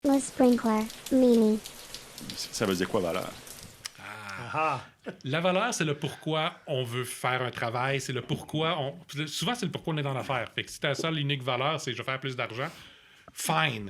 Le sprinkler, Mimi. Ça veut dire quoi, valeur? La valeur, c'est le pourquoi on veut faire un travail, c'est le pourquoi souvent, c'est le pourquoi on est dans l'affaire. Fait que si ta seule unique valeur, c'est je veux faire plus d'argent, fine.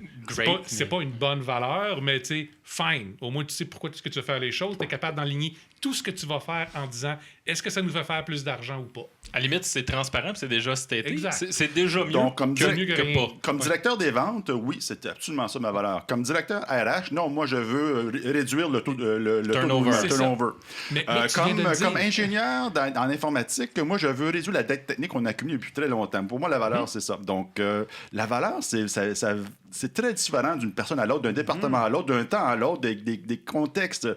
C'est pas une bonne valeur, mais tu sais, fine. Au moins, tu sais pourquoi tu veux faire les choses. Tu es capable d'enligner tout ce que tu vas faire en disant est-ce que ça nous fait faire plus d'argent ou pas? À la limite, c'est transparent, puis c'est déjà staté. Exact. C'est déjà mieux Donc, que pas. Comme directeur des ventes, oui, c'est absolument ça ma valeur. Comme directeur RH, non, moi, je veux réduire le taux de turnover. Mais Comme ingénieur en informatique, moi, je veux réduire la dette technique qu'on a accumulée depuis très longtemps. Pour moi, la valeur, c'est ça. Donc, la valeur, c'est très différent d'une personne à l'autre, d'un département à l'autre, d'un temps à l'autre, des contextes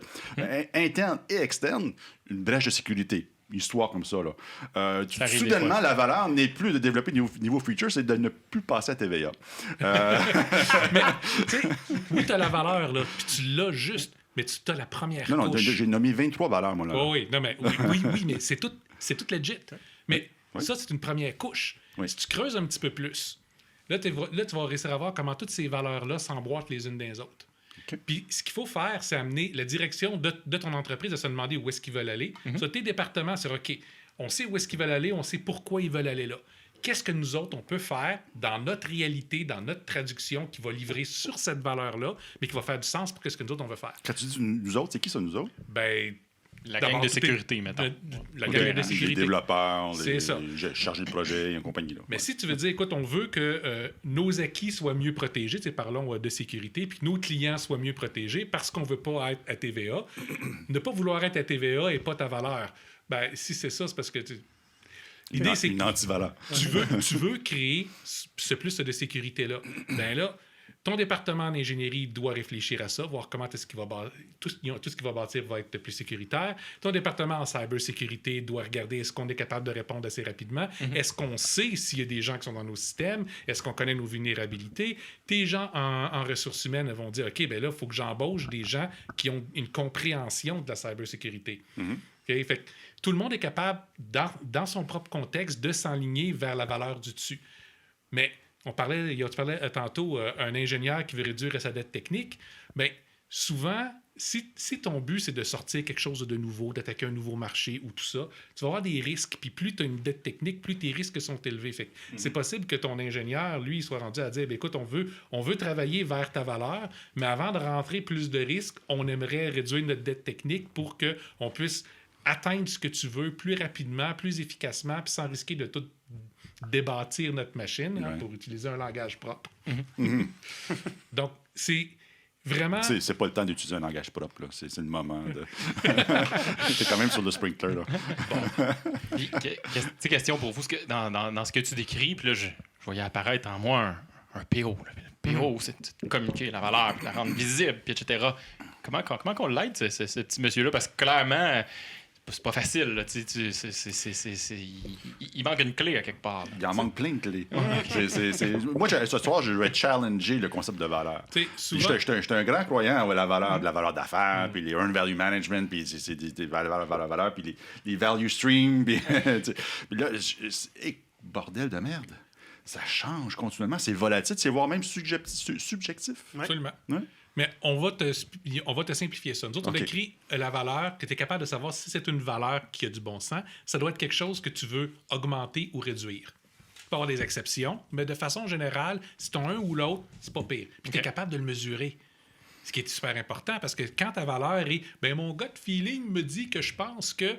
internes et externes. Une brèche de sécurité. Histoire comme ça. Là. Soudainement, la valeur n'est plus de développer niveau feature, c'est de ne plus passer à TVA. Mais, tu sais, oui, tu as la valeur, là, puis tu l'as juste, mais tu as la première Non, couche. j'ai nommé 23 valeurs, moi, là. Oh, oui, non, mais, oui, mais c'est tout legit. Mais ça, c'est une première couche. Oui. Si tu creuses un petit peu plus, là, tu vas réussir à voir comment toutes ces valeurs-là s'emboîtent les unes des autres. Okay. Puis ce qu'il faut faire, c'est amener la direction de ton entreprise à se demander où est-ce qu'ils veulent aller. Sur tes départements, c'est OK. On sait où est-ce qu'ils veulent aller, on sait pourquoi ils veulent aller là. Qu'est-ce que nous autres, on peut faire dans notre réalité, dans notre traduction qui va livrer sur cette valeur-là, mais qui va faire du sens pour ce que nous autres, on veut faire? Quand tu dis nous autres, c'est qui ça, nous autres? Ben, la gang de sécurité, mettons. La gang de sécurité. Les développeurs, les chargés de projet et compagnie. Là. Mais si tu veux dire, écoute, on veut que nos acquis soient mieux protégés, parlons de sécurité, puis que nos clients soient mieux protégés parce qu'on ne veut pas être à TVA. Ne pas vouloir être à TVA et pas ta valeur. Ben, si c'est ça, c'est parce que... L'idée, c'est une anti-valeur. Tu veux créer ce plus de sécurité-là. Ben là, ton département d'ingénierie doit réfléchir à ça, voir comment est-ce qu'il va tout ce qu'il va bâtir va être plus sécuritaire. Ton département en cybersécurité doit regarder est-ce qu'on est capable de répondre assez rapidement. Est-ce qu'on sait s'il y a des gens qui sont dans nos systèmes? Est-ce qu'on connaît nos vulnérabilités? Tes gens en ressources humaines vont dire OK, ben là, il faut que j'embauche des gens qui ont une compréhension de la cybersécurité. Okay? Fait que tout le monde est capable, dans son propre contexte, de s'enligner vers la valeur du dessus. Mais tu parlais tantôt un ingénieur qui veut réduire sa dette technique. Bien, souvent, si ton but, c'est de sortir quelque chose de nouveau, d'attaquer un nouveau marché ou tout ça, tu vas avoir des risques. Puis plus tu as une dette technique, plus tes risques sont élevés. Fait que c'est possible que ton ingénieur, lui, soit rendu à dire, bien, écoute, on veut travailler vers ta valeur, mais avant de rentrer plus de risques, on aimerait réduire notre dette technique pour qu'on puisse atteindre ce que tu veux plus rapidement, plus efficacement, puis sans risquer de tout débâtir notre machine, pour utiliser un langage propre. Donc, c'est vraiment... C'est pas le temps d'utiliser un langage propre, là. C'est le moment de... T'es quand même sur le sprinkler, là. Question pour vous, dans ce que tu décris, puis là, je voyais apparaître en moi un PO. Là. Le PO, c'est de communiquer la valeur, puis de la rendre visible, puis etc. Comment qu'on l'aide, ce petit monsieur-là? Parce que clairement... C'est pas facile, là. Il manque une clé à quelque part. Là, il en manque plein de clés. Moi, ce soir, je vais challenger le concept de valeur. J'étais un grand croyant à la valeur d'affaires, puis les earned value management, puis c'est des valeurs, puis les value streams. Puis là, bordel de merde. Ça change continuellement. C'est volatile, c'est voire même subjectif. Absolument. Ouais. Mais on va te simplifier ça. Nous autres, on écrit la valeur, que tu es capable de savoir si c'est une valeur qui a du bon sens. Ça doit être quelque chose que tu veux augmenter ou réduire. Il peut y avoir des exceptions, mais de façon générale, si tu as un ou l'autre, c'est pas pire. Puis tu es capable de le mesurer. Ce qui est super important, parce que quand ta valeur est « ben mon gut feeling me dit que je pense que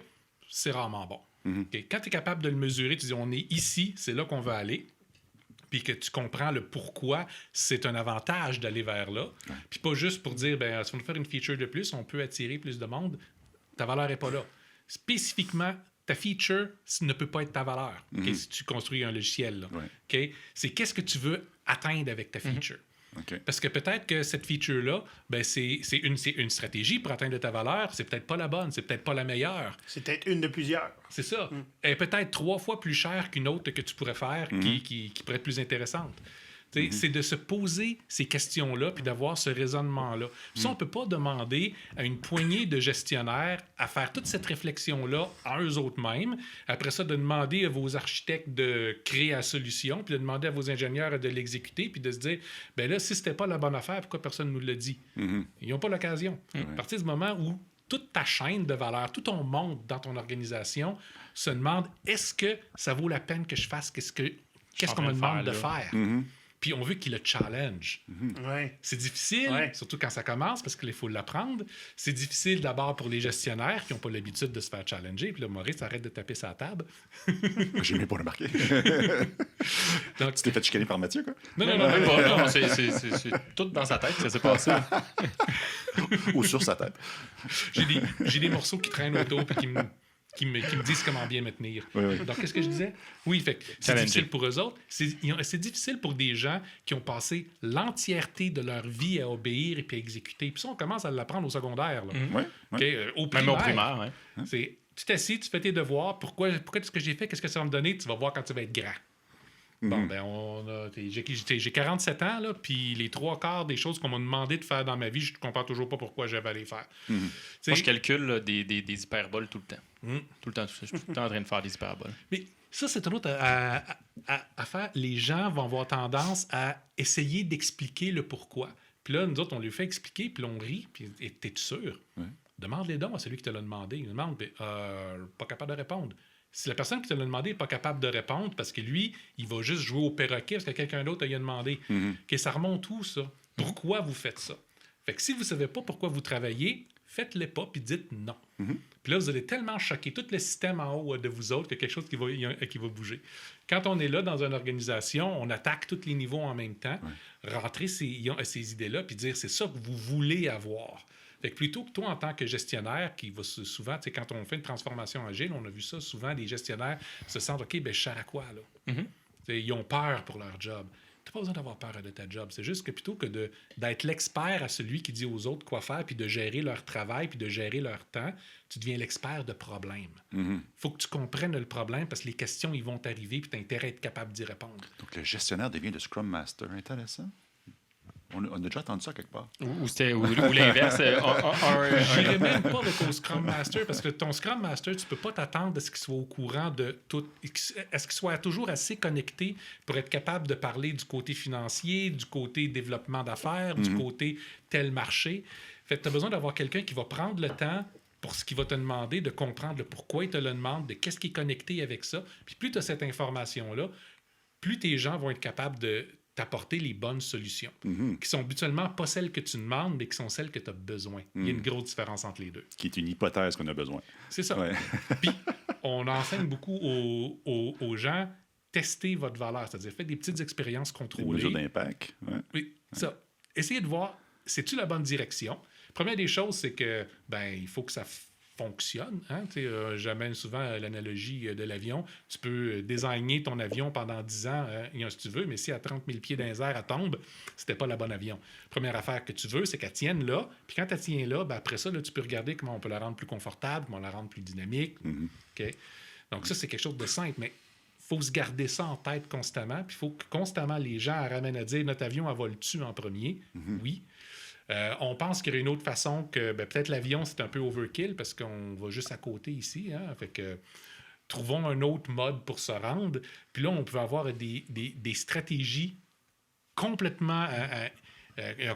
c'est rarement bon. Okay? Quand tu es capable de le mesurer, tu dis « on est ici, c'est là qu'on veut aller », puis que tu comprends le pourquoi c'est un avantage d'aller vers là. Puis pas juste pour dire, ben si on veut faire une feature de plus, on peut attirer plus de monde. Ta valeur n'est pas là. Spécifiquement, ta feature ne peut pas être ta valeur, okay, si tu construis un logiciel. Là, okay? C'est qu'est-ce que tu veux atteindre avec ta feature. Parce que peut-être que cette feature-là, ben c'est une stratégie pour atteindre ta valeur. C'est peut-être pas la bonne, c'est peut-être pas la meilleure. C'est peut-être une de plusieurs. C'est ça. Elle est peut-être 3 fois plus chère qu'une autre que tu pourrais faire qui pourrait être plus intéressante. C'est de se poser ces questions-là puis d'avoir ce raisonnement-là. Puis ça, on ne peut pas demander à une poignée de gestionnaires à faire toute cette réflexion-là à eux autres mêmes. Après ça, de demander à vos architectes de créer la solution, puis de demander à vos ingénieurs de l'exécuter, puis de se dire, ben là, si c'était pas la bonne affaire, pourquoi personne ne nous l'a dit? Ils n'ont pas l'occasion. À partir du moment où toute ta chaîne de valeur, tout ton monde dans ton organisation se demande, est-ce que ça vaut la peine que je fasse? Qu'est-ce qu'on me demande de faire? Puis on veut qu'il le challenge. Ouais. C'est difficile, surtout quand ça commence, parce qu'il faut l'apprendre. C'est difficile d'abord pour les gestionnaires qui n'ont pas l'habitude de se faire challenger. Puis là, Maurice arrête de taper sa table. J'ai même pas remarqué. Donc, Tu t'es fait chicaner par Mathieu, quoi? non, Même pas, non, c'est tout dans sa tête, ça s'est passé. Ou sur sa tête. j'ai des morceaux qui traînent autour et qui me disent comment bien me tenir. Oui. Donc, qu'est-ce que je disais? Oui, fait que c'est Challenger. difficile pour eux autres. C'est difficile pour des gens qui ont passé l'entièreté de leur vie à obéir et puis à exécuter. Puis ça, on commence à l'apprendre au secondaire. Là. Oui. OK? Au Même primaire. au primaire, ouais. C'est, tu t'assis, tu fais tes devoirs. Pourquoi ce que j'ai fait? Qu'est-ce que ça va me donner? Tu vas voir quand tu vas être grand. Bon, ben, j'ai 47 ans, là, puis les 3/4 des choses qu'on m'a demandé de faire dans ma vie, je ne comprends toujours pas pourquoi j'avais à les faire. Moi, je calcule là, des hyperboles tout le temps. Mm. Tout le temps, je suis tout le temps en train de faire des hyperboles. Mais ça, c'est un autre à faire. Les gens vont avoir tendance à essayer d'expliquer le pourquoi. Puis là, nous autres, on lui fait expliquer, puis là, on rit, puis t'es-tu sûr? Ouais. Demande les dons à celui qui te l'a demandé. Il demande, puis pas capable de répondre. Si la personne qui te l'a demandé n'est pas capable de répondre parce que lui, il va juste jouer au perroquet parce que quelqu'un d'autre lui a demandé, OK, ça remonte où, ça? Pourquoi vous faites ça? Fait que si vous ne savez pas pourquoi vous travaillez, faites-le pas puis dites non. Puis là, vous allez tellement choquer tout le système en haut de vous autres qu'il y a quelque chose qui va bouger. Quand on est là dans une organisation, on attaque tous les niveaux en même temps, rentrer ces idées-là puis dire c'est ça que vous voulez avoir. Fait que plutôt que toi, en tant que gestionnaire, qui va souvent, tu sais, quand on fait une transformation agile, on a vu ça souvent, les gestionnaires se sentent, OK, ben je sers à quoi, là? Ils ont peur pour leur job. Tu n'as pas besoin d'avoir peur de ta job. C'est juste que plutôt que d'être l'expert à celui qui dit aux autres quoi faire, puis de gérer leur travail, puis de gérer leur temps, tu deviens l'expert de problèmes. Il faut que tu comprennes le problème parce que les questions, ils vont t'arriver, puis tu as intérêt à être capable d'y répondre. Donc, le gestionnaire devient le Scrum Master. Intéressant. On a déjà entendu ça quelque part. Ou l'inverse. Je n'irai même pas avec au Scrum Master parce que ton Scrum Master, tu ne peux pas t'attendre à ce qu'il soit au courant de tout, à ce qu'il soit toujours assez connecté pour être capable de parler du côté financier, du côté développement d'affaires, du côté tel marché. Fait que tu as besoin d'avoir quelqu'un qui va prendre le temps pour ce qu'il va te demander, de comprendre le pourquoi il te le demande, de qu'est-ce qui est connecté avec ça. Puis plus tu as cette information-là, plus tes gens vont être capables de t'apporter les bonnes solutions, qui sont habituellement pas celles que tu demandes, mais qui sont celles que tu as besoin. Il y a une grosse différence entre les deux. Qui est une hypothèse qu'on a besoin. C'est ça. Ouais. Puis, on enseigne beaucoup aux gens, testez votre valeur, c'est-à-dire faites des petites expériences Des contrôlées. mesures d'impact. Ouais. Oui, ça. Essayez de voir, c'est-tu la bonne direction? Première des choses, c'est que, il faut que ça fonctionne. Hein? J'amène souvent l'analogie de l'avion. Tu peux désigner ton avion pendant 10 ans, si tu veux, mais si à 30 000 pieds dans les airs, elle tombe, c'était pas la bonne avion. Première affaire que tu veux, c'est qu'elle tienne là. Puis quand elle tient là, après ça, là, tu peux regarder comment on peut la rendre plus confortable, comment la rendre plus dynamique. OK? Donc ça, c'est quelque chose de simple, mais il faut se garder ça en tête constamment. Puis il faut que constamment les gens ramènent à dire notre avion, elle va le tuer en premier. Oui. On pense qu'il y aurait une autre façon que peut-être l'avion, c'est un peu overkill parce qu'on va juste à côté ici. Hein? Fait que trouvons un autre mode pour se rendre. Puis là, on peut avoir des stratégies complètement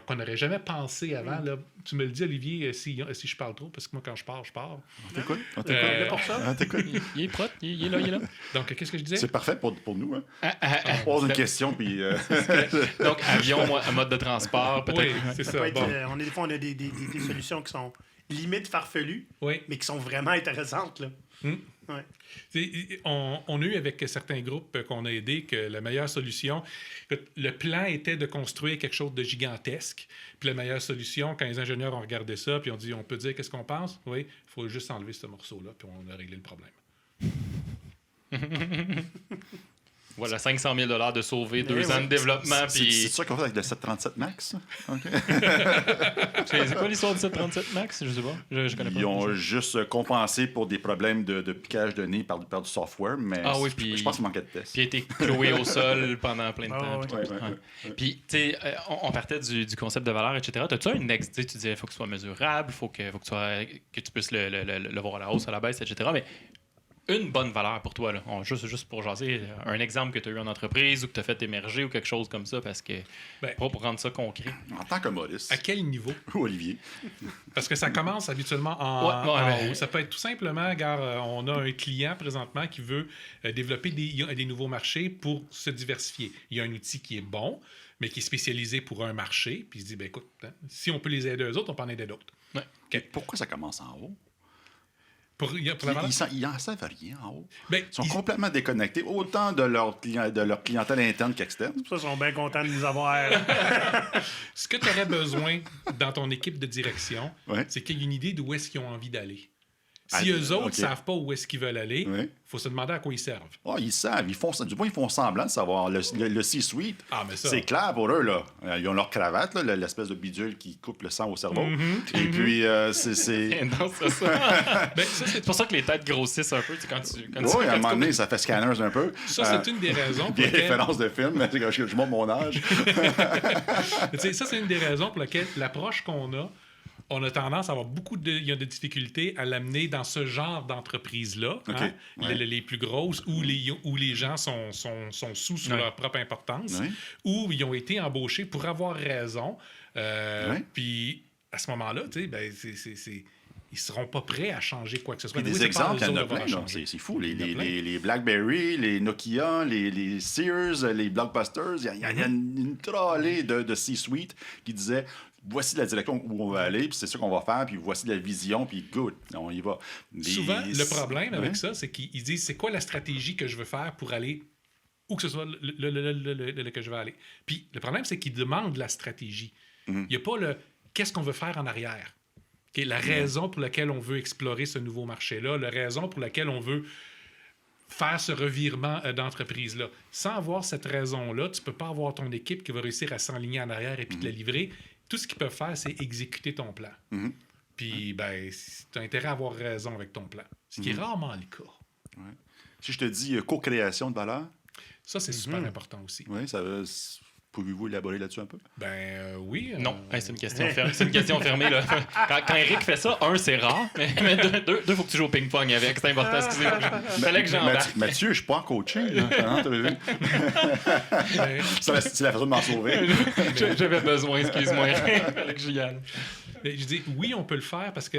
qu'on n'aurait jamais pensé avant. Là. Tu me le dis, Olivier, si je parle trop, parce que moi, quand je pars, je pars. On t'écoute. On là pour ça. On t'écoute. Il est prêt, il est là, il est là. Donc, qu'est-ce que je disais? C'est parfait pour nous. Hein. On pose une question, puis... Donc, avion, mode de transport, peut-être. Oui, c'est Ça ça. peut être, Bon. des fois, on a des solutions qui sont limite farfelues, Oui. mais qui sont vraiment intéressantes. Là. Ouais. On a eu avec certains groupes qu'on a aidés que la meilleure solution, le plan était de construire quelque chose de gigantesque. Puis la meilleure solution, quand les ingénieurs ont regardé ça, puis ont dit, on peut dire qu'est-ce qu'on pense? Oui, il faut juste enlever ce morceau-là, puis on a réglé le problème. Voilà, 500 000 de sauver, 2 oui. ans de développement, C'est puis... ça qu'on fait avec le 737 MAX? Ça? OK. C'est quoi l'histoire du 737 MAX? Je sais pas. Je connais pas. Ils ont juste compensé pour des problèmes de piquage de nez par du software, mais Ah oui, puis- je pense qu'il manquait de tests. Puis il a été cloué au sol pendant plein de Ah temps. ouais. puis tout. Ouais, ouais, Ouais. Puis, tu sais, on partait du concept de valeur, etc. T'as-tu un ex... Tu disais, il faut que ce soit mesurable, il faut que tu puisses le voir à la hausse, à la baisse, etc. Mais une bonne valeur pour toi, là. Juste pour jaser, un exemple que tu as eu en entreprise ou que tu as fait émerger ou quelque chose comme ça, parce que Ben- pour rendre ça concret. En tant que Maurice À quel niveau? ou Olivier. Parce que ça commence habituellement Ouais, en mais- haut. Ça peut être tout simplement, regarde, on a un client présentement qui veut développer des nouveaux marchés pour se diversifier. Il y a un outil qui est bon, mais qui est spécialisé pour un marché, puis il se dit, ben écoute, hein, si on peut les aider eux autres, on peut en aider d'autres. Et pourquoi ça commence en haut? Pour la valeur? Ils n'en savent rien en haut. Ben, Ils sont ils- complètement déconnectés, autant de leur clientèle interne qu'externe. Pour ça, ils sont bien contents de nous avoir. Ce que tu aurais besoin dans ton équipe de direction, Ouais. c'est qu'il y ait une idée d'où est-ce qu'ils ont envie d'aller. Si Ah, eux autres ne ok. savent pas où est-ce qu'ils veulent aller, il Ouais. faut se demander à quoi ils servent. Oh, ils savent, du moins ils font semblant de savoir. Le C-suite, Ah, mais ça... c'est clair pour eux. Là. Ils ont leur cravate, là, l'espèce de bidule qui coupe le sang au cerveau. Mm-hmm. Et puis, c'est... Non, c'est ça. Ben, ça, C'est pour ça que les têtes grossissent un peu, tu sais, quand tu Oui, à un moment donné, ça fait scanners un peu. Ça, c'est une des raisons pour Des lesquelles... références de films, je montre mon âge. Tu sais, ça, c'est une des raisons pour lesquelles l'approche qu'on a, on a tendance à avoir il y a de difficultés à l'amener dans ce genre d'entreprise-là, OK, hein, ouais. les plus grosses, où les gens sont sous sur Ouais. leur propre importance, Ouais. où ils ont été embauchés pour avoir raison. Ouais. Puis, à ce moment-là, tu sais, ben, ils seront pas prêts à changer quoi que ce soit. Puis Mais des oui, c'est pas à exemples, il y en eux a autres d'avoir plein. à là. changer. C'est fou. Il y en a plein. Les BlackBerry, les Nokia, les Sears, les Blockbusters. Il y a une trollée de C-suite qui disait voici la direction où on va aller, puis c'est ça qu'on va faire, puis voici la vision, puis good, on y va. Souvent, le problème avec Ouais. ça, c'est qu'ils disent c'est quoi la stratégie que je veux faire pour aller où que ce soit que je veux aller. Puis le problème, c'est qu'ils demandent la stratégie. Il n'y a pas le qu'est-ce qu'on veut faire en arrière. OK, la raison pour laquelle on veut explorer ce nouveau marché-là, la raison pour laquelle on veut faire ce revirement d'entreprise-là. Sans avoir cette raison-là, tu ne peux pas avoir ton équipe qui va réussir à s'enligner en arrière et puis te la livrer. Tout ce qu'ils peuvent faire, c'est exécuter ton plan. Puis, ben, tu as intérêt à avoir raison avec ton plan. Ce qui est rarement le cas. Si je te dis co-création de valeur, Ça, c'est super important aussi. oui, pouvez-vous élaborer là-dessus un peu? Ben oui. Non, hey, c'est une question fermée. C'est une question fermée, là. Quand Eric fait ça, c'est rare, mais deux, faut que tu joues au ping-pong avec. C'est important. Excusez-moi. Fallait que j'embarque. Mathieu, je suis pas en coaching. Là. Hein, t'as vu? Ben, C'est la façon de m'en sauver. J'avais besoin, excuse-moi. Fallait que j'y aille. mais je dis oui, on peut le faire parce que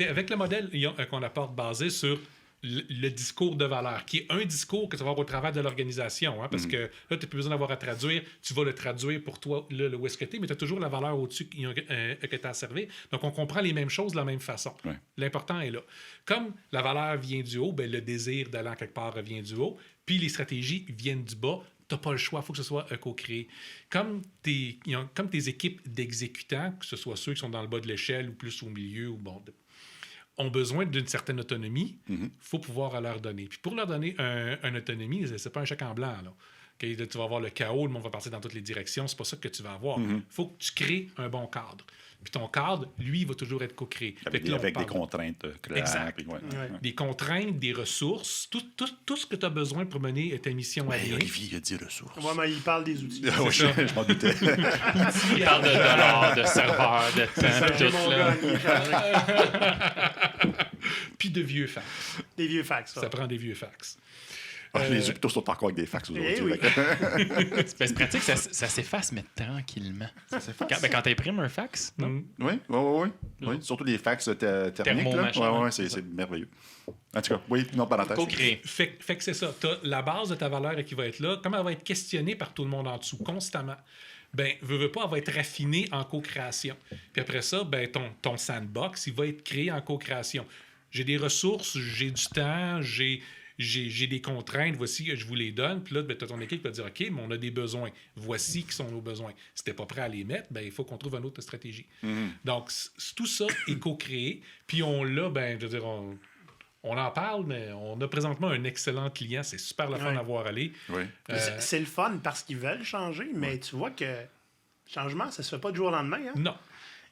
avec le modèle qu'on apporte basé sur le discours de valeur, qui est un discours que tu vas avoir au travers de l'organisation. Hein, parce que là, tu n'as plus besoin d'avoir à traduire. Tu vas le traduire pour toi, le où est-ce que tu es, mais tu as toujours la valeur au-dessus que tu as à servir. Donc, on comprend les mêmes choses de la même façon. Ouais. L'important est là. Comme la valeur vient du haut, ben, le désir d'aller en quelque part vient du haut, puis les stratégies viennent du bas. Tu n'as pas le choix, il faut que ce soit co-créé. Comme tes équipes d'exécutants, que ce soit ceux qui sont dans le bas de l'échelle ou plus au milieu, ou ont besoin d'une certaine autonomie, il faut pouvoir leur donner. Puis pour leur donner une autonomie, c'est pas un chèque en blanc. Là. Okay, là, tu vas avoir le chaos, le monde va partir dans toutes les directions, c'est pas ça que tu vas avoir. Il faut que tu crées un bon cadre. Puis ton cadre, lui, il va toujours être co-créé. Avec Fait que là, on des parle contraintes claires. Exact. puis ouais. des contraintes, des ressources, tout ce que tu as besoin pour mener ta mission à Hey, bien. Olivier, il a dit ressources. Ouais, mais il parle des outils. Ah, ouais, je m'en doutais. Il parle de dollars, de serveurs, de temps, J'ai tout mon là. gars, Puis de vieux fax. des vieux fax. Ça. Ça prend des vieux fax. Les hôpitaux sont encore avec des fax aujourd'hui. Eh oui. C'est pratique, ça s'efface, mais tranquillement. Ça s'efface. Quand tu imprimes un fax, non? Oui. Surtout les fax thermiques. Thermo, Là. machin, Ouais, c'est merveilleux. En tout cas, oui, non, parenthèse. Co-créer. Fait que c'est ça. T'as la base de ta valeur qui va être là. Comme elle va être questionnée par tout le monde en dessous, constamment, ben, veux pas, elle va être raffinée en co-création. Puis après ça, ben, ton sandbox, il va être créé en co-création. J'ai des ressources, j'ai du temps, j'ai des contraintes, voici, je vous les donne. Puis là, ben, tu as ton équipe qui va dire, OK, mais on a des besoins. Voici qui sont nos besoins. Si tu n'es pas prêt à les mettre, ben, il faut qu'on trouve une autre stratégie. Donc, tout ça est co-créé. Puis on l'a, ben, je veux dire, on en parle, mais on a présentement un excellent client. C'est super le fun à voir aller. Oui. C'est le fun parce qu'ils veulent changer, mais tu vois que le changement, ça se fait pas du jour au lendemain. Hein? Non.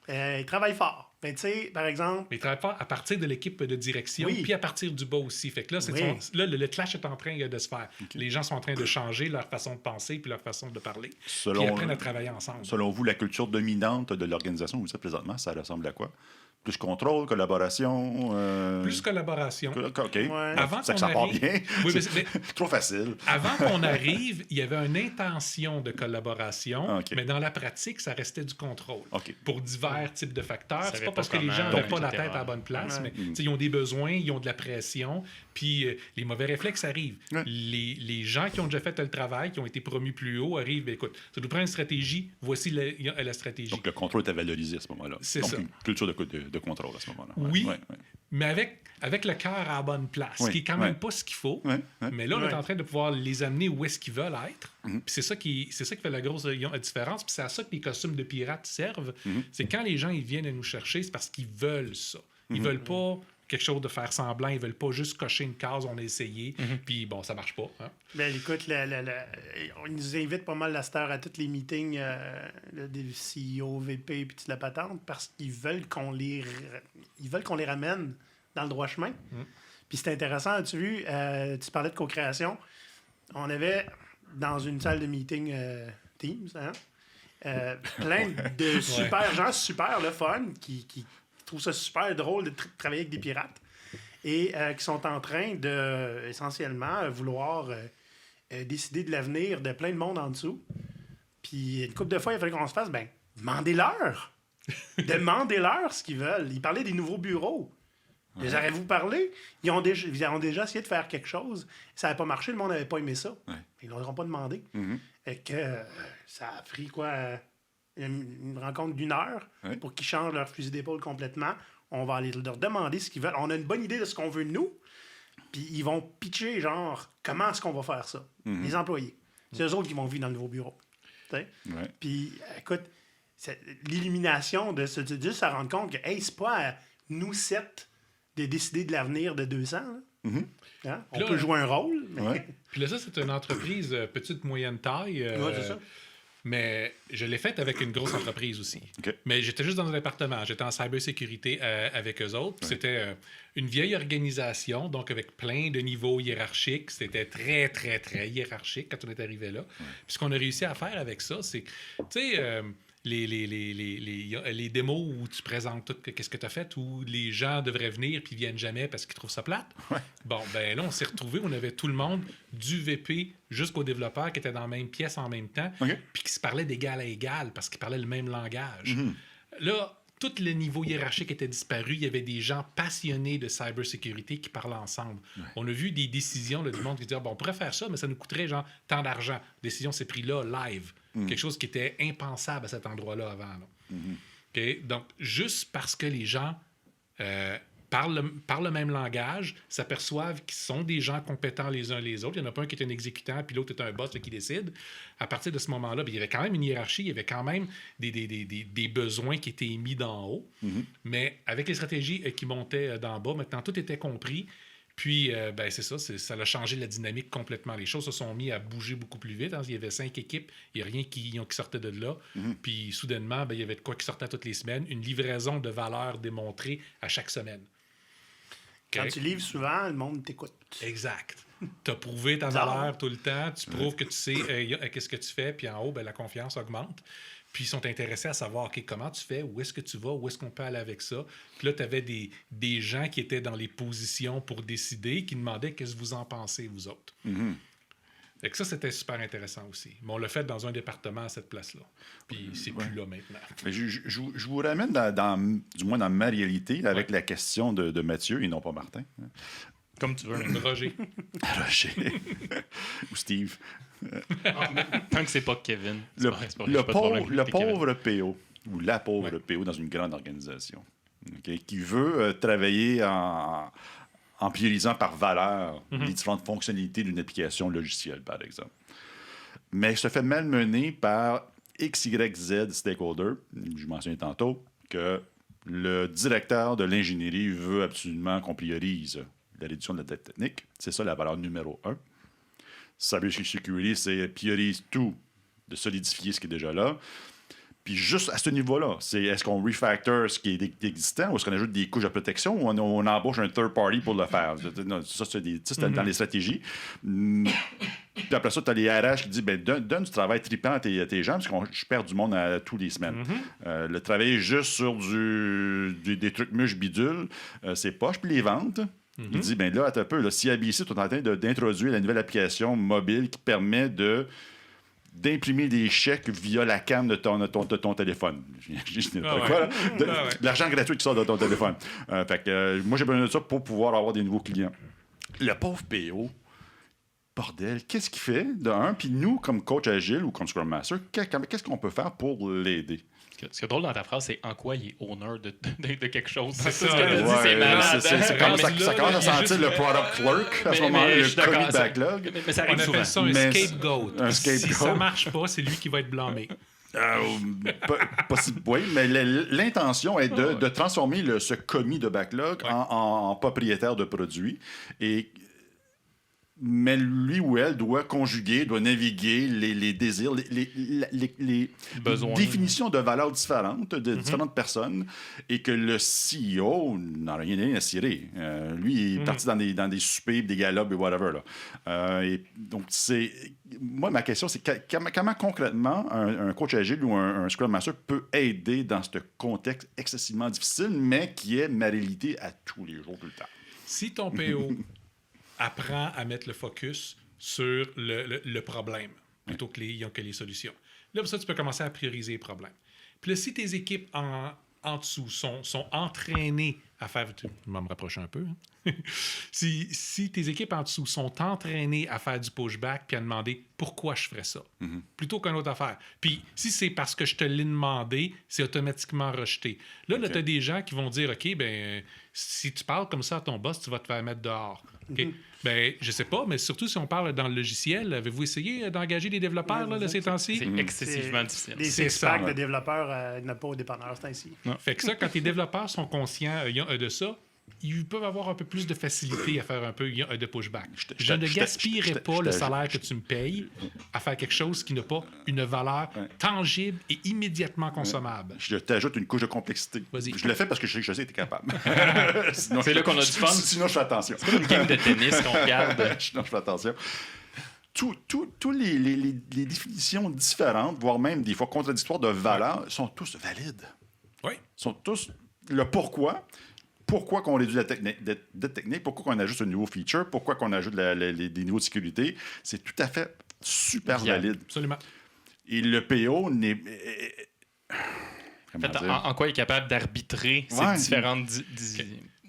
Ils travaillent fort. Mais tu sais, par exemple... Mais il travaille fort à partir de l'équipe de direction, Oui. puis à partir du bas aussi. Fait que là, Oui. là le clash est en train de se faire. Les gens sont en train de changer leur façon de penser puis leur façon de parler. Puis ils apprennent à travailler ensemble. Selon vous, la culture dominante de l'organisation où vous êtes présentement, ça ressemble à quoi? Plus contrôle, collaboration? Plus collaboration. OK. Ouais. Avant Ça, qu'on ça part arrive- bien. Oui, mais Trop facile. avant qu'on arrive, il y avait une intention de collaboration, Ah, OK. mais dans la pratique, ça restait du contrôle. OK. Pour divers types de facteurs. Ils C'est savaient pas pas parce que les comment, gens n'ont pas la etc. tête à la bonne place, Ouais. mais tu sais, ils ont des besoins, ils ont de la pression, puis les mauvais réflexes arrivent. Ouais. Les gens qui ont déjà fait le travail, qui ont été promus plus haut, arrivent, ben, écoute, ça nous prend une stratégie, voici la stratégie. Donc, le contrôle était valorisé à ce moment-là. C'est Donc, ça. une culture de contrôle à ce moment-là. Oui. Ouais, ouais. Mais avec le cœur à la bonne place, Oui, ce qui est quand même pas ce qu'il faut. Ouais, ouais. Mais là, on est Ouais. en train de pouvoir les amener où est-ce qu'ils veulent être. Mhm. Puis c'est ça qui fait la grosse différence. Puis c'est à ça que les costumes de pirates servent. Mhm. C'est quand les gens ils viennent à nous chercher, c'est parce qu'ils veulent ça. Mhm. Ils veulent pas quelque chose de faire semblant. Ils veulent pas juste cocher une case, on a essayé, puis bon, ça marche pas. Hein? Ben, écoute, on nous invite pas mal la star à tous les meetings des CEO, VP puis toute la patente parce qu'ils veulent ils veulent qu'on les ramène dans le droit chemin. Puis c'est intéressant, as-tu vu, tu parlais de co-création. On avait dans une salle de meeting Teams, hein, plein de super gens, super le fun, qui trouvent ça super drôle de travailler avec des pirates et qui sont en train de, essentiellement, vouloir décider de l'avenir de plein de monde en dessous. Puis une couple de fois, il fallait qu'on se fasse, ben, demandez-leur. Demandez-leur ce qu'ils veulent. Ils parlaient des nouveaux bureaux. Les avez-vous parlé? Ils ont déjà essayé de faire quelque chose. Ça n'avait pas marché, le monde n'avait pas aimé ça. Ouais. Ils n'auront pas demandé. Mhm. Et que ça a pris quoi? Une rencontre d'1 heure Ouais. pour qu'ils changent leur fusil d'épaule complètement. On va aller leur demander ce qu'ils veulent. On a une bonne idée de ce qu'on veut de nous. Puis ils vont pitcher, genre, comment est-ce qu'on va faire ça? Les employés. C'est eux autres qui vont vivre dans le nouveau bureau. Tu sais? Ouais. Puis, écoute, l'illumination de se rendre compte que, hey, c'est pas à nous 7 de décider de l'avenir de 200. Hein? Mhm. Hein? On Puis là, peut jouer un rôle, mais... Ouais. Puis là, ça, c'est une entreprise petite, moyenne taille. Ouais, c'est ça. Mais je l'ai faite avec une grosse entreprise aussi. OK. Mais j'étais juste dans un département. J'étais en cybersécurité avec eux autres. Puis c'était une vieille organisation, donc avec plein de niveaux hiérarchiques. C'était très, très, très hiérarchique quand on est arrivé là. Puis ce qu'on a réussi à faire avec ça, c'est, tu sais, les démos où tu présentes tout qu'est-ce que tu as fait, où les gens devraient venir puis ils viennent jamais parce qu'ils trouvent ça plate. Bon, ben là, on s'est retrouvés, on avait tout le monde, du VP jusqu'aux développeurs qui étaient dans la même pièce en même temps, OK. puis qui se parlaient d'égal à égal parce qu'ils parlaient le même langage. Là, tout le niveau hiérarchique était disparu. Il y avait des gens passionnés de cybersécurité qui parlaient ensemble. On a vu des décisions là, du monde qui disaient bon, on pourrait faire ça, mais ça nous coûterait genre tant d'argent. Décision s'est prise là, live. Quelque chose qui était impensable à cet endroit-là avant. Là. OK? Donc, juste parce que les gens parlent le même langage, s'aperçoivent qu'ils sont des gens compétents les uns les autres. Il n'y en a pas un qui est un exécutant, puis l'autre est un boss là, qui décide. À partir de ce moment-là, bien, il y avait quand même une hiérarchie, il y avait quand même des besoins qui étaient émis d'en haut. Mais avec les stratégies qui montaient d'en bas, maintenant, tout était compris. Puis, ben, c'est ça, ça a changé la dynamique complètement. Les choses se sont mises à bouger beaucoup plus vite. Hein. Il y avait 5 équipes, il n'y a rien qui sortait de là. Puis, soudainement, ben, il y avait de quoi qui sortait toutes les semaines. Une livraison de valeur démontrée à chaque semaine. Quand OK? tu livres souvent, le monde t'écoute. Exact. Tu as prouvé ta Bizarre. valeur tout le temps. Tu prouves que tu sais qu'est-ce que tu fais. Puis en haut, ben, la confiance augmente. Puis ils sont intéressés à savoir OK, comment tu fais, où est-ce que tu vas, où est-ce qu'on peut aller avec ça. Puis là, tu avais des gens qui étaient dans les positions pour décider, qui demandaient qu'est-ce que vous en pensez, vous autres. Fait que ça, c'était super intéressant aussi. Mais on l'a fait dans un département à cette place-là. Puis c'est plus là maintenant. Mais je vous ramène du moins dans ma réalité avec la question de Mathieu et non pas Martin. Comme tu veux. Roger. Roger. Ou Steve. Tant que c'est pas Kevin. C'est Le, pas vrai, c'est pas vrai, le j'ai pas de problème pauvre, le avec Kevin. pauvre PO, ou la pauvre PO dans une grande organisation, OK, qui veut travailler en priorisant par valeur les différentes fonctionnalités d'une application logicielle, par exemple. Mais se fait malmener par X, Y, Z stakeholder. Je mentionnais tantôt que le directeur de l'ingénierie veut absolument qu'on priorise la réduction de la dette technique. C'est ça la valeur numéro 1. Cybersecurity, c'est priorise tout de solidifier ce qui est déjà là. Puis juste à ce niveau-là, c'est est-ce qu'on refactor ce qui est existant ou est-ce qu'on ajoute des couches de protection ou on embauche un third party pour le faire? Non, ça, c'est dans les stratégies. Puis après ça, tu as les RH qui disent donne du travail trippant à tes gens parce que je perds du monde tous les semaines. Le travail juste sur des trucs mûches bidules, c'est poche. Puis les ventes. Il dit là, attends un peu, là, si ABC est en train d'introduire la nouvelle application mobile qui permet d'imprimer des chèques via la cam de ton téléphone. De l'argent gratuit qui sort de ton téléphone. Moi, j'ai besoin de ça pour pouvoir avoir des nouveaux clients. Le pauvre PO, bordel, qu'est-ce qu'il fait de un? Puis nous, comme coach agile ou comme Scrum Master, qu'est-ce qu'on peut faire pour l'aider? Ce qui est drôle dans ta phrase, c'est en quoi il est owner de quelque chose. C'est ça. Ce que tu dis, c'est malade. Ça commence à sentir le product clerk à ce moment-là, le commit backlog. Mais ça On arrive appelle souvent. ça un scapegoat. Un scapegoat. Si ça marche pas, c'est lui qui va être blâmé. Oui, mais l'intention est de transformer ce commis de backlog en propriétaire de produits. Mais lui ou elle doit conjuguer, doit naviguer les désirs, les besoins, définitions de valeurs différentes de différentes personnes et que le CEO n'a rien à cirer. Lui, il est parti dans des soupers, des galops et whatever. Là. Et donc, moi, ma question, c'est comment concrètement un coach agile ou un Scrum Master peut aider dans ce contexte excessivement difficile, mais qui est ma réalité à tous les jours, tout le temps. Si ton PO apprend à mettre le focus sur le problème plutôt que les solutions. Là, pour ça, tu peux commencer à prioriser les problèmes. Puis là, si tes équipes en dessous sont entraînées à faire... Je vais me rapprocher un peu. Hein? si tes équipes en dessous sont entraînées à faire du pushback puis à demander pourquoi je ferais ça, plutôt qu'une autre affaire. Puis si c'est parce que je te l'ai demandé, c'est automatiquement rejeté. Là, tu as des gens qui vont dire, OK, si tu parles comme ça à ton boss, tu vas te faire mettre dehors. Okay. Je sais pas, mais surtout si on parle dans le logiciel, avez-vous essayé d'engager des développeurs là, ces temps-ci? C'est excessivement difficile. Des six-packs de développeurs n'a pas au dépanneur, c'est ainsi. Fait que ça, quand les développeurs sont conscients de ça, ils peuvent avoir un peu plus de facilité à faire un peu de pushback. Je ne gaspillerai pas le salaire que tu me payes à faire quelque chose qui n'a pas une valeur tangible et immédiatement consommable. Je t'ajoute une couche de complexité. Vas-y. Je le fais parce que je sais que tu es capable. Sinon, c'est là qu'on a du fun. Sinon, je fais attention. C'est une game de tennis qu'on regarde. Sinon, je fais attention. Toutes les définitions différentes, voire même des fois contradictoires de valeurs, sont tous valides. Oui. Sont tous le pourquoi. Pourquoi qu'on réduit la dette technique, pourquoi qu'on ajoute un nouveau feature, pourquoi qu'on ajoute des niveaux de sécurité, c'est tout à fait super valide. Absolument. Et le PO n'est... En quoi il est capable d'arbitrer ces différentes...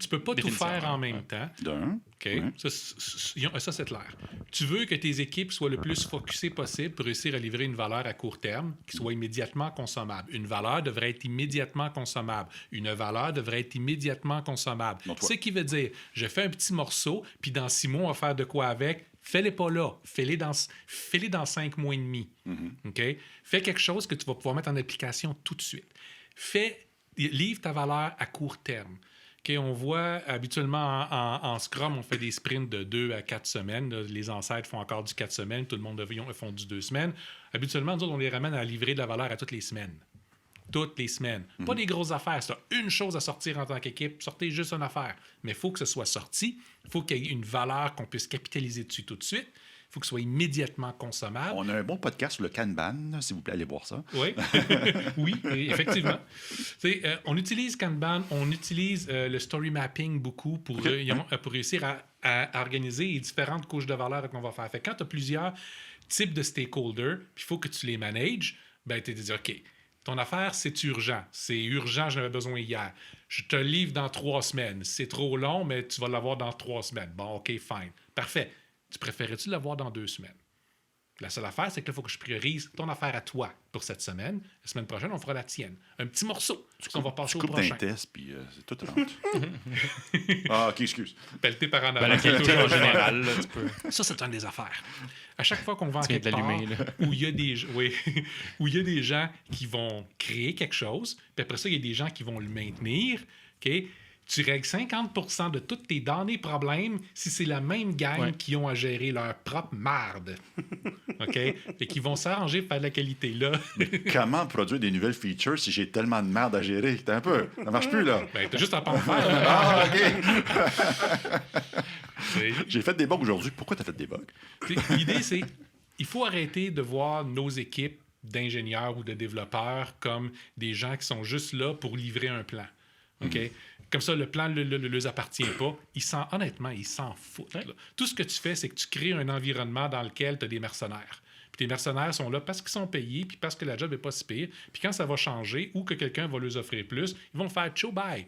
Tu peux pas tout faire en même temps. OK. Ça, c'est clair. Tu veux que tes équipes soient le plus focusées possible pour réussir à livrer une valeur à court terme qui soit immédiatement consommable. Une valeur devrait être immédiatement consommable. Une valeur devrait être immédiatement consommable. Ce qui veut dire, je fais un petit morceau, puis dans 6 mois, on va faire de quoi avec? Fais-les pas là. Fais-les dans 5 mois et demi. OK? Fais quelque chose que tu vas pouvoir mettre en application tout de suite. Livre ta valeur à court terme. Okay, on voit habituellement en Scrum, on fait des sprints de 2 à 4 semaines. Les ancêtres font encore du 4 semaines. Tout le monde font du 2 semaines. Habituellement, nous autres, on les ramène à livrer de la valeur à toutes les semaines. Toutes les semaines. Pas des grosses affaires. C'est une chose à sortir en tant qu'équipe. Sortez juste une affaire. Mais il faut que ce soit sorti. Il faut qu'il y ait une valeur qu'on puisse capitaliser dessus tout de suite. Il faut que ce soit immédiatement consommable. On a un bon podcast sur le Kanban, s'il vous plaît, allez voir ça. Oui, oui, effectivement. On utilise Kanban, on utilise le story mapping beaucoup pour réussir à organiser les différentes couches de valeur qu'on va faire. Fait que quand tu as plusieurs types de stakeholders, puis il faut que tu les manages, tu te dis, OK, ton affaire, c'est urgent. C'est urgent, j'en avais besoin hier. Je te livre dans 3 semaines. C'est trop long, mais tu vas l'avoir dans 3 semaines. Bon, OK, fine. Parfait. Tu préférais-tu l'avoir dans 2 semaines? La seule affaire, c'est que là, il faut que je priorise ton affaire à toi pour cette semaine. La semaine prochaine, on fera la tienne. Un petit morceau qu'on va passer au prochain. Tu coupes d'un test, puis c'est tout rentre. Ah, OK, excuse. Pelleté par en avant. La qualité en général, là, tu peux... Ça, c'est une des affaires. À chaque fois qu'on va en Tu viens quelque de part l'allumer, là. où il y a des gens qui vont créer quelque chose, puis après ça, il y a des gens qui vont le maintenir, OK? tu règles 50% de tous tes derniers problèmes si c'est la même gang Ouais. qui ont à gérer leur propre marde. OK? Et qui vont s'arranger pour faire de la qualité là. Comment produire des nouvelles features si j'ai tellement de merde à gérer? T'as un peu. Ça marche plus, là. Ben, t'as juste à pas en faire. Ah, OK. C'est- J'ai fait des bugs aujourd'hui. Pourquoi t'as fait des bugs? L'idée, c'est il faut arrêter de voir nos équipes d'ingénieurs ou de développeurs comme des gens qui sont juste là pour livrer un plan. OK? Comme ça, le plan ne leur appartient pas. Honnêtement, ils s'en foutent. Là. Tout ce que tu fais, c'est que tu crées un environnement dans lequel tu as des mercenaires. Puis tes mercenaires sont là parce qu'ils sont payés, puis parce que la job n'est pas si pire. Puis quand ça va changer ou que quelqu'un va leur offrir plus, ils vont faire « ciao, bye ».